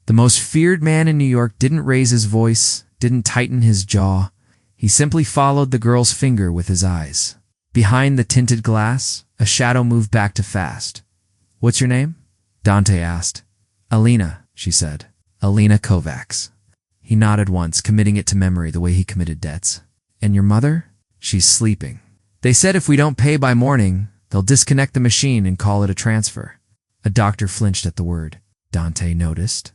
The most feared man in New York didn't raise his voice, didn't tighten his jaw. He simply followed the girl's finger with his eyes. Behind the tinted glass, a shadow moved back to fast. "What's your name?" Dante asked. "Alina," she said. "Alina Kovacs." He nodded once, committing it to memory the way he committed debts. "And your mother?" "She's sleeping. They said if we don't pay by morning, they'll disconnect the machine and call it a transfer." A doctor flinched at the word. Dante noticed.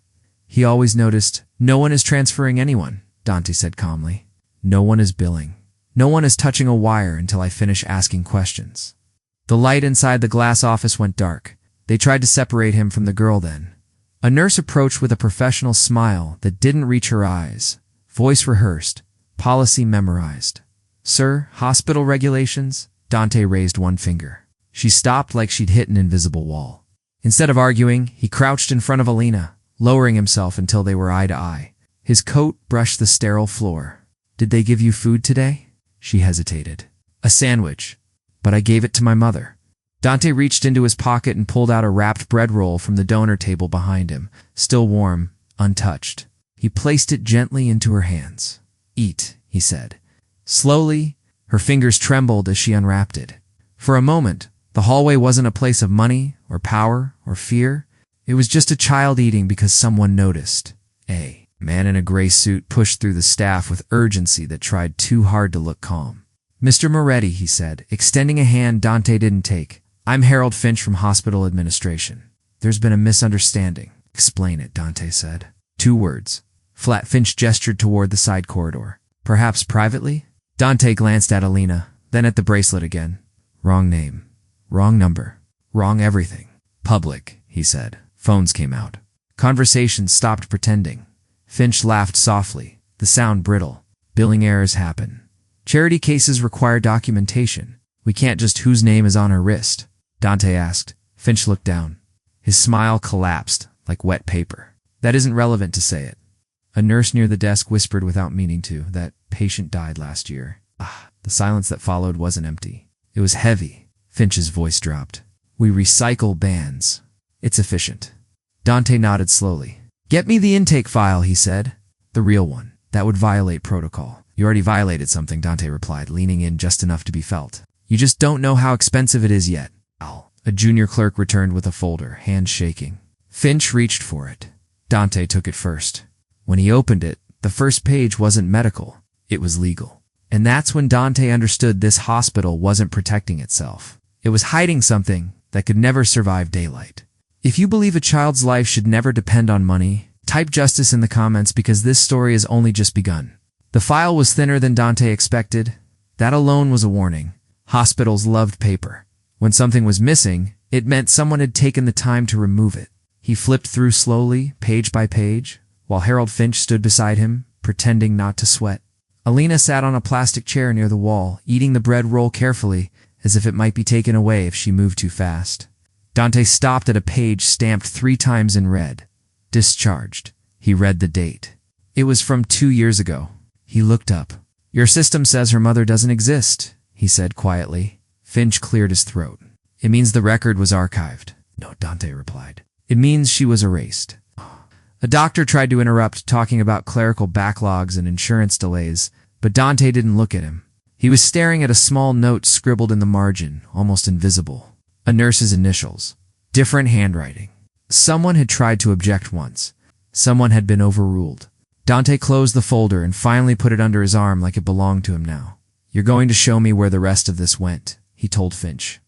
He always noticed. "No one is transferring anyone," Dante said calmly. "No one is billing. No one is touching a wire until I finish asking questions." The light inside the glass office went dark. They tried to separate him from the girl then. A nurse approached with a professional smile that didn't reach her eyes. Voice rehearsed. Policy memorized. "Sir, hospital regulations?" Dante raised one finger. She stopped like she'd hit an invisible wall. Instead of arguing, he crouched in front of Alina, lowering himself until they were eye to eye. His coat brushed the sterile floor. "Did they give you food today?" She hesitated. "A sandwich, but I gave it to my mother." Dante reached into his pocket and pulled out a wrapped bread roll from the donor table behind him, still warm, untouched. He placed it gently into her hands. "Eat," he said. Slowly, her fingers trembled as she unwrapped it. For a moment, the hallway wasn't a place of money or power or fear. It was just a child eating because someone noticed. A man in a gray suit pushed through the staff with urgency that tried too hard to look calm. "Mr. Moretti," he said, extending a hand Dante didn't take. "I'm Harold Finch from hospital administration." "There's been a misunderstanding." "Explain it," Dante said. 2 words. Flat. Finch gestured toward the side corridor. "Perhaps privately?" Dante glanced at Alina, then at the bracelet again. "Wrong name. Wrong number. Wrong everything." "Public," he said. Phones came out. Conversation stopped pretending. Finch laughed softly, the sound brittle. "Billing errors happen. Charity cases require documentation. We can't just whose name is on her wrist." Dante asked. Finch looked down. His smile collapsed like wet paper. "That isn't relevant to say it." A nurse near the desk whispered without meaning to, "That patient died last year." The silence that followed wasn't empty. It was heavy. Finch's voice dropped. "We recycle bans. It's efficient." Dante nodded slowly. "Get me the intake file," he said. "The real one. That would violate protocol." "You already violated something," Dante replied, leaning in just enough to be felt. "You just don't know how expensive it is yet." A junior clerk returned with a folder, hands shaking. Finch reached for it. Dante took it first. When he opened it, the first page wasn't medical. It was legal. And that's when Dante understood this hospital wasn't protecting itself. It was hiding something that could never survive daylight. If you believe a child's life should never depend on money, type justice in the comments because this story has only just begun. The file was thinner than Dante expected. That alone was a warning. Hospitals loved paper. When something was missing, it meant someone had taken the time to remove it. He flipped through slowly, page by page, while Harold Finch stood beside him, pretending not to sweat. Alina sat on a plastic chair near the wall, eating the bread roll carefully, as if it might be taken away if she moved too fast. Dante stopped at a page stamped 3 times in red. Discharged. He read the date. It was from 2 years ago. He looked up. "Your system says her mother doesn't exist," he said quietly. Finch cleared his throat. "It means the record was archived." "No," Dante replied. "It means she was erased." A doctor tried to interrupt, talking about clerical backlogs and insurance delays, but Dante didn't look at him. He was staring at a small note scribbled in the margin, almost invisible. A nurse's initials. Different handwriting. Someone had tried to object once. Someone had been overruled. Dante closed the folder and finally put it under his arm like it belonged to him now. "You're going to show me where the rest of this went," he told Finch.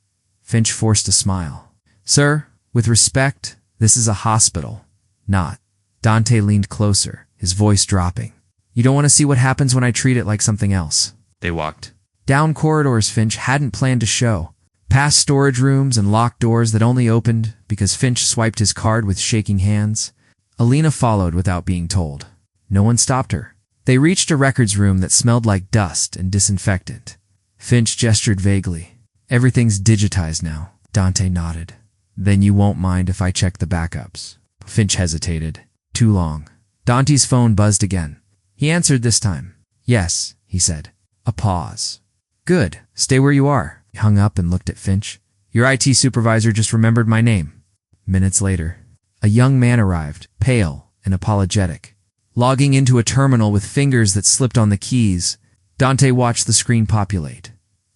Finch forced a smile. "Sir, with respect, this is a hospital, not." Dante leaned closer, his voice dropping. "You don't want to see what happens when I treat it like something else." They walked down corridors Finch hadn't planned to show, past storage rooms and locked doors that only opened because Finch swiped his card with shaking hands. Alina followed without being told. No one stopped her. They reached a records room that smelled like dust and disinfectant. Finch gestured vaguely. "Everything's digitized now." Dante nodded. "Then you won't mind if I check the backups." Finch hesitated. Too long. Dante's phone buzzed again. He answered this time. "Yes," he said. A pause. "Good. Stay where you are." He hung up and looked at Finch. "Your IT supervisor just remembered my name." Minutes later, a young man arrived, pale, and apologetic. Logging into a terminal with fingers that slipped on the keys, Dante watched the screen populate.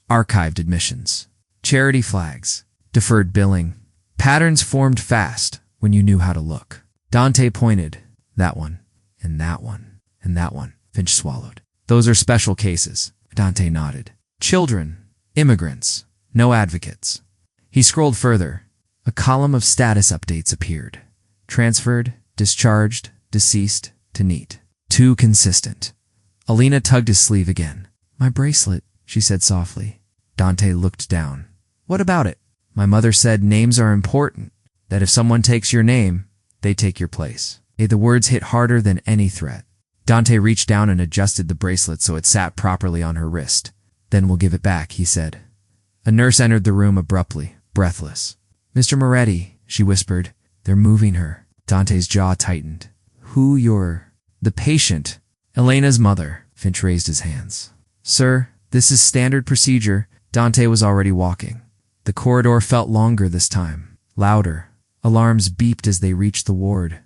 Archived admissions, charity flags, deferred billing. Patterns formed fast when you knew how to look. Dante pointed. That one, and that one, and that one. Finch swallowed. Those are special cases. Dante nodded. Children, immigrants, no advocates. He scrolled further. A column of status updates appeared. Transferred, discharged, deceased, to neat. Too consistent. Alina tugged his sleeve again. My bracelet, she said softly. Dante looked down. What about it? My mother said names are important, that if someone takes your name, they take your place. The words hit harder than any threat. Dante reached down and adjusted the bracelet so it sat properly on her wrist. Then we'll give it back, he said. A nurse entered the room abruptly, breathless. Mr. Moretti, she whispered. They're moving her. Dante's jaw tightened. Who you're? The patient. Elena's mother. Finch raised his hands. Sir, this is standard procedure. Dante was already walking. The corridor felt longer this time. Louder. Alarms beeped as they reached the ward.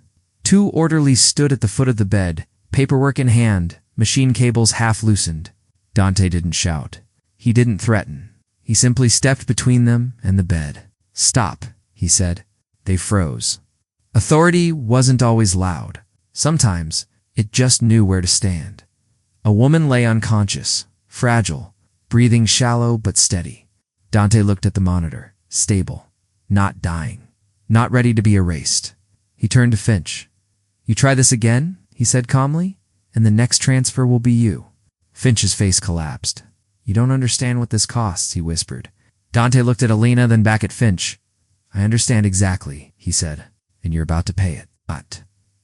2 orderlies stood at the foot of the bed, paperwork in hand, machine cables half loosened. Dante didn't shout. He didn't threaten. He simply stepped between them and the bed. Stop, he said. They froze. Authority wasn't always loud. Sometimes it just knew where to stand. A woman lay unconscious, fragile, breathing shallow but steady. Dante looked at the monitor. Stable. Not dying. Not ready to be erased. He turned to Finch. You try this again, he said calmly, and the next transfer will be you. Finch's face collapsed. You don't understand what this costs, he whispered. Dante looked at Alina, then back at Finch. I understand exactly, he said, and you're about to pay it. But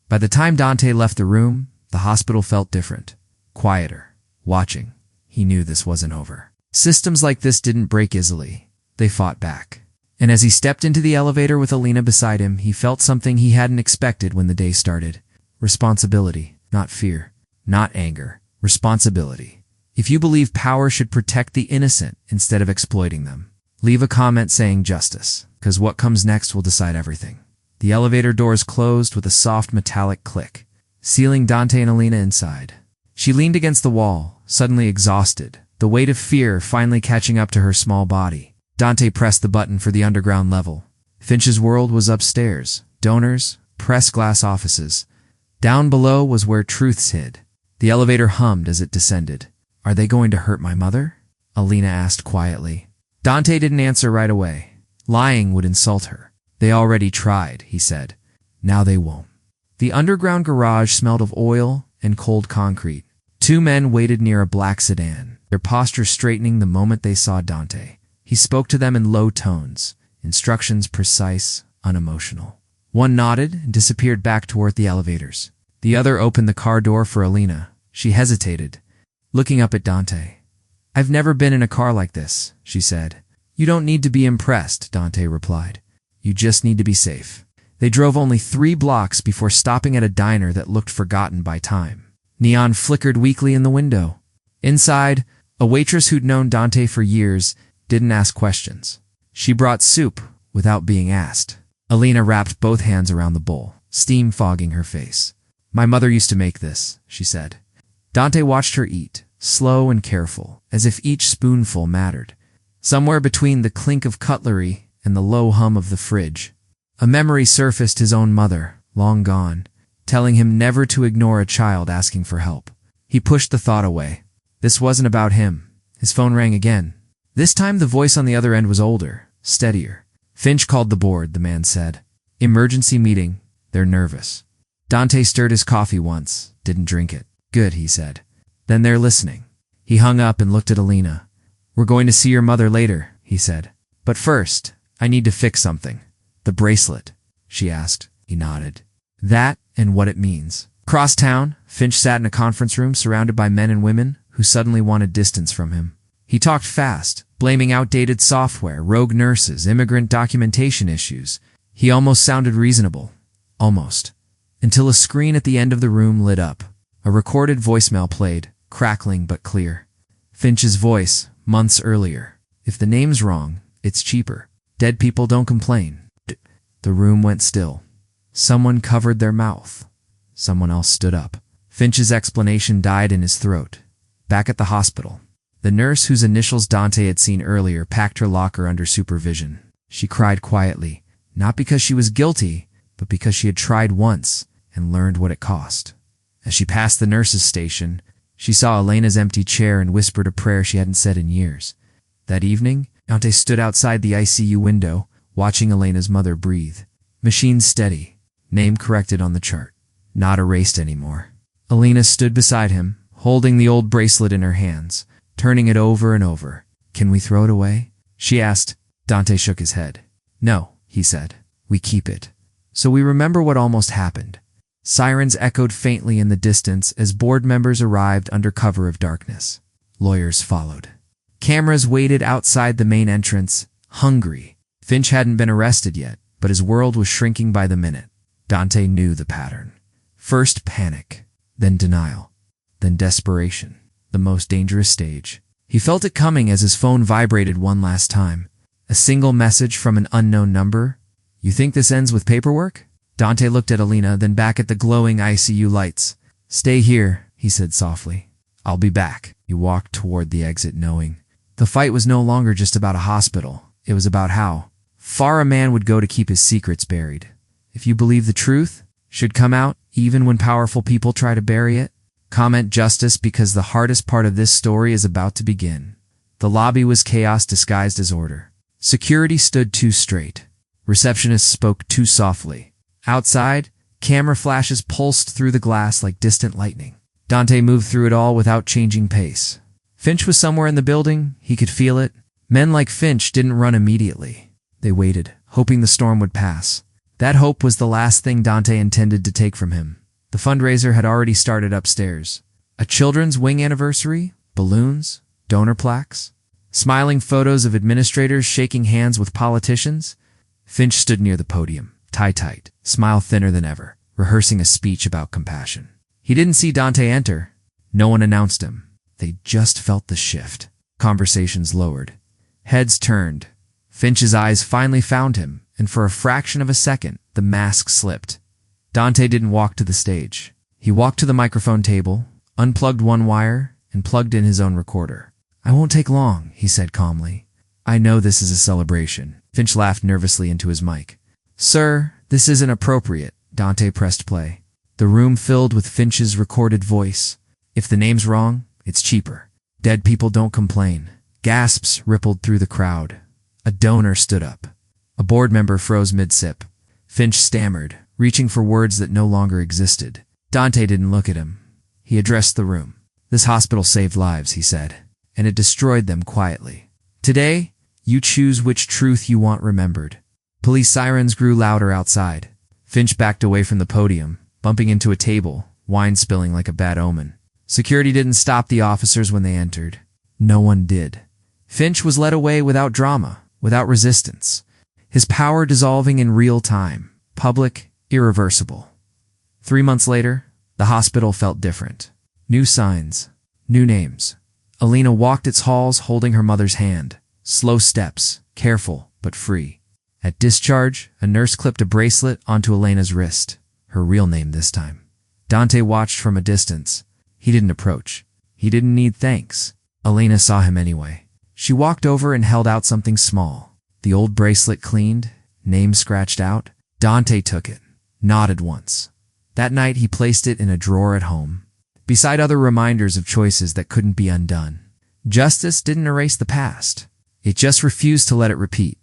by the time Dante left the room, the hospital felt different. Quieter. Watching. He knew this wasn't over. Systems like this didn't break easily. They fought back. And as he stepped into the elevator with Alina beside him, he felt something he hadn't expected when the day started. Responsibility, not fear, not anger. Responsibility. If you believe power should protect the innocent instead of exploiting them, leave a comment saying justice, because what comes next will decide everything. The elevator doors closed with a soft metallic click, sealing Dante and Alina inside. She leaned against the wall, suddenly exhausted, the weight of fear finally catching up to her small body. Dante pressed the button for the underground level. Finch's world was upstairs. Donors, press glass offices. Down below was where truths hid. The elevator hummed as it descended. Are they going to hurt my mother? Alina asked quietly. Dante didn't answer right away. Lying would insult her. They already tried, he said. Now they won't. The underground garage smelled of oil and cold concrete. 2 men waited near a black sedan, their posture straightening the moment they saw Dante. He spoke to them in low tones, instructions precise, unemotional. One nodded and disappeared back toward the elevators. The other opened the car door for Alina. She hesitated, looking up at Dante. I've never been in a car like this, she said. You don't need to be impressed, Dante replied. You just need to be safe. They drove only 3 blocks before stopping at a diner that looked forgotten by time. Neon flickered weakly in the window. Inside, a waitress who'd known Dante for years didn't ask questions. She brought soup without being asked. Alina wrapped both hands around the bowl, steam fogging her face. My mother used to make this, she said. Dante watched her eat, slow and careful, as if each spoonful mattered. Somewhere between the clink of cutlery and the low hum of the fridge, a memory surfaced: his own mother, long gone, telling him never to ignore a child asking for help. He pushed the thought away. This wasn't about him. His phone rang again. This time the voice on the other end was older, steadier. Finch called the board, the man said. Emergency meeting. They're nervous. Dante stirred his coffee once, didn't drink it. Good, he said. Then they're listening. He hung up and looked at Alina. We're going to see your mother later, he said. But first, I need to fix something. The bracelet, she asked. He nodded. That and what it means. Across town, Finch sat in a conference room surrounded by men and women who suddenly wanted distance from him. He talked fast, blaming outdated software, rogue nurses, immigrant documentation issues. He almost sounded reasonable. Almost. Until a screen at the end of the room lit up. A recorded voicemail played, crackling but clear. Finch's voice, months earlier. If the name's wrong, it's cheaper. Dead people don't complain. The room went still. Someone covered their mouth. Someone else stood up. Finch's explanation died in his throat. Back at the hospital, the nurse whose initials Dante had seen earlier packed her locker under supervision. She cried quietly, not because she was guilty, but because she had tried once and learned what it cost. As she passed the nurse's station, she saw Elena's empty chair and whispered a prayer she hadn't said in years. That evening, Dante stood outside the ICU window, watching Elena's mother breathe. Machine steady, name corrected on the chart, not erased anymore. Elena stood beside him, holding the old bracelet in her hands, turning it over and over. "Can we throw it away?" she asked. Dante shook his head. "No," he said. "We keep it. So we remember what almost happened." Sirens echoed faintly in the distance as board members arrived under cover of darkness. Lawyers followed. Cameras waited outside the main entrance, hungry. Finch hadn't been arrested yet, but his world was shrinking by the minute. Dante knew the pattern. First panic, then denial, then desperation. The most dangerous stage. He felt it coming as his phone vibrated one last time. A single message from an unknown number. "You think this ends with paperwork?" Dante looked at Elena, then back at the glowing ICU lights. "Stay here," he said softly. "I'll be back." He walked toward the exit, knowing the fight was no longer just about a hospital. It was about how far a man would go to keep his secrets buried. If you believe the truth should come out, even when powerful people try to bury it. Comment justice, because the hardest part of this story is about to begin. The lobby was chaos disguised as order. Security stood too straight. Receptionists spoke too softly. Outside, camera flashes pulsed through the glass like distant lightning. Dante moved through it all without changing pace. Finch was somewhere in the building. He could feel it. Men like Finch didn't run immediately. They waited, hoping the storm would pass. That hope was the last thing Dante intended to take from him. The fundraiser had already started upstairs. A children's wing anniversary, balloons, donor plaques, smiling photos of administrators shaking hands with politicians. Finch stood near the podium, tie tight, smile thinner than ever, rehearsing a speech about compassion. He didn't see Dante enter. No one announced him. They just felt the shift. Conversations lowered. Heads turned. Finch's eyes finally found him, and for a fraction of a second, the mask slipped. Dante didn't walk to the stage. He walked to the microphone table, unplugged one wire, and plugged in his own recorder. "I won't take long," he said calmly. "I know this is a celebration." Finch laughed nervously into his mic. "Sir, this isn't appropriate." Dante pressed play. The room filled with Finch's recorded voice. "If the name's wrong, it's cheaper. Dead people don't complain." Gasps rippled through the crowd. A donor stood up. A board member froze mid-sip. Finch stammered, reaching for words that no longer existed. Dante didn't look at him. He addressed the room. "This hospital saved lives," he said, "and it destroyed them quietly. Today, you choose which truth you want remembered." Police sirens grew louder outside. Finch backed away from the podium, bumping into a table, wine spilling like a bad omen. Security didn't stop the officers when they entered. No one did. Finch was led away without drama, without resistance. His power dissolving in real time. Public, irreversible. 3 months later, the hospital felt different. New signs, new names. Elena walked its halls holding her mother's hand. Slow steps, careful but free. At discharge, a nurse clipped a bracelet onto Elena's wrist. Her real name this time. Dante watched from a distance. He didn't approach. He didn't need thanks. Elena saw him anyway. She walked over and held out something small. The old bracelet cleaned, name scratched out. Dante took it, nodded once. That night he placed it in a drawer at home, beside other reminders of choices that couldn't be undone. Justice didn't erase the past. It just refused to let it repeat.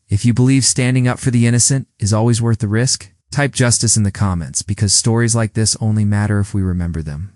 If you believe standing up for the innocent is always worth the risk, type justice in the comments, because stories like this only matter if we remember them.